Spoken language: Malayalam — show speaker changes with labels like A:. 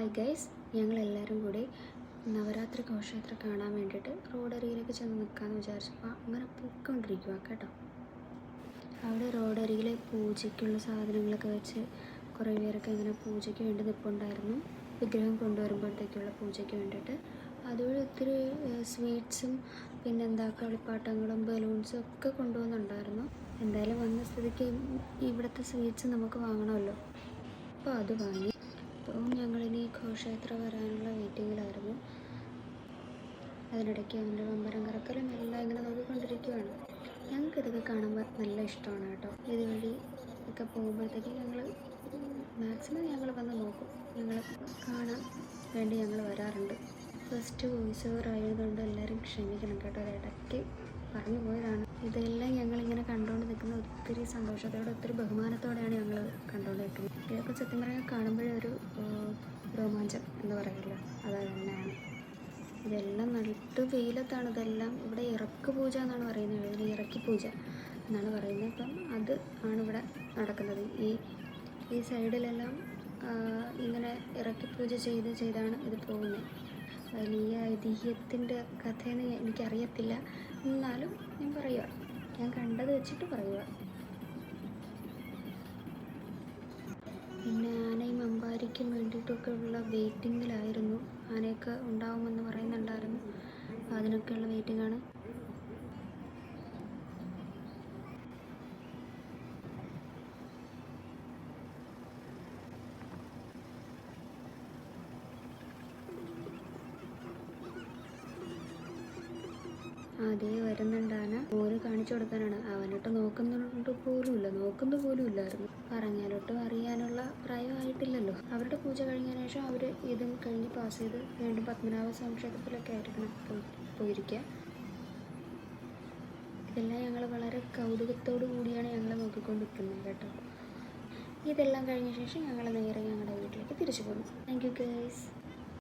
A: ഹായ് ഗൈസ്, ഞങ്ങളെല്ലാവരും കൂടി നവരാത്രി ഘോഷയാത്ര കാണാൻ വേണ്ടിയിട്ട് റോഡരികിലേക്ക് ചെന്ന് നിൽക്കാമെന്ന് വിചാരിച്ചപ്പോൾ അങ്ങനെ പൊയ്ക്കൊണ്ടിരിക്കുക കേട്ടോ. അവിടെ റോഡരികിൽ പൂജയ്ക്കുള്ള സാധനങ്ങളൊക്കെ വെച്ച് കുറേ പേരൊക്കെ ഇങ്ങനെ പൂജയ്ക്ക് വേണ്ടി നിൽപ്പുണ്ടായിരുന്നു. വിഗ്രഹം കൊണ്ടുവരുമ്പോഴത്തേക്കുള്ള പൂജയ്ക്ക് വേണ്ടിയിട്ട് അതുവഴി ഒത്തിരി സ്വീറ്റ്സും പിന്നെന്താ കളിപ്പാട്ടങ്ങളും ബലൂൺസും ഒക്കെ കൊണ്ടുവന്നുണ്ടായിരുന്നു. എന്തായാലും വന്ന സ്ഥിതിക്ക് ഇവിടുത്തെ സ്വീറ്റ്സ് നമുക്ക് വാങ്ങണമല്ലോ, അപ്പോൾ അത് വാങ്ങി. അപ്പോൾ ഞങ്ങളിനി ഘോഷയാത്ര വരാനുള്ള വെയിറ്റിങ്ങിലായിരുന്നു. അതിനിടയ്ക്ക് അവൻ്റെ ബമ്പരം കറക്കലും എല്ലാം ഇങ്ങനെ നോക്കിക്കൊണ്ടിരിക്കുകയാണ്. ഞങ്ങൾക്കിതൊക്കെ കാണുമ്പോൾ നല്ല ഇഷ്ടമാണ് കേട്ടോ. ഇതുവഴി ഒക്കെ പോകുമ്പോഴത്തേക്ക് മാക്സിമം ഞങ്ങൾ വന്ന് നോക്കും. ഞങ്ങൾ കാണാൻ വേണ്ടി ഞങ്ങൾ വരാറുണ്ട്. ഫസ്റ്റ് വോയിസ് ഓവർ ആയതുകൊണ്ട് എല്ലാവരും ക്ഷമിക്കണം കേട്ടോ, ഇടയ്ക്ക് പറഞ്ഞു പോയതാണ്. ഇതെല്ലാം ഞങ്ങളിങ്ങനെ കണ്ടുകൊണ്ട് നിൽക്കുന്ന ഒത്തിരി സന്തോഷത്തോടെ ഒത്തിരി ബഹുമാനത്തോടെയാണ് ഞങ്ങൾ കണ്ടുകൊണ്ട് നിൽക്കുന്നത്. ഇതൊക്കെ സത്യം പറയാൻ കാണുമ്പോഴേ ഒരു രോമാഞ്ചം എന്ന് പറയുമല്ലോ, അത് തന്നെയാണ്. ഇതെല്ലാം നട്ട് വെയിലത്താണ്. ഇതെല്ലാം ഇവിടെ ഇറക്ക് പൂജ എന്നാണ് പറയുന്നത്, ഇതിന് ഇറക്കി പൂജ എന്നാണ് പറയുന്നത്. അപ്പം അത് ആണ് ഇവിടെ നടക്കുന്നത്. ഈ സൈഡിലെല്ലാം ഇങ്ങനെ ഇറക്കി പൂജ ചെയ്താണ് ഇത് പോകുന്നത്. വലിയ ഐതിഹ്യത്തിൻ്റെ കഥയെന്ന് എനിക്കറിയത്തില്ല, എന്നാലും ഞാൻ പറയുക, ഞാൻ കണ്ടത് വെച്ചിട്ട് പറയുക. പിന്നെ ആനയും അമ്പാരിക്കും വേണ്ടിയിട്ടൊക്കെ ഉള്ള വെയിറ്റിങ്ങിലായിരുന്നു. ആനയൊക്കെ ഉണ്ടാവുമെന്ന് പറയുന്നുണ്ടായിരുന്നു, അതിനൊക്കെയുള്ള വെയിറ്റിംഗാണ്. അതേ വരുന്നുണ്ടാന. ഓര് കാണിച്ചു കൊടുക്കാനാണ്. അവനോട്ട് നോക്കുന്നു പോലുമില്ലായിരുന്നു. പറഞ്ഞാലോട്ടും അറിയാനുള്ള പ്രായമായിട്ടില്ലല്ലോ. അവരുടെ പൂജ കഴിഞ്ഞതിന് ശേഷം അവർ ഇതും കഴിഞ്ഞ് പാസ് ചെയ്ത് വീണ്ടും പത്മനാഭ സ്വാമി ക്ഷേത്രത്തിലൊക്കെ ആയിരിക്കണം പോയിരിക്കുക. ഇതെല്ലാം ഞങ്ങൾ വളരെ കൗതുകത്തോടു കൂടിയാണ് ഞങ്ങൾ നോക്കിക്കൊണ്ടിരിക്കുന്നത് കേട്ടോ. ഇതെല്ലാം കഴിഞ്ഞ ശേഷം ഞങ്ങൾ നേരെ ഞങ്ങളുടെ വീട്ടിലേക്ക് തിരിച്ചു പോന്നു. Thank you guys.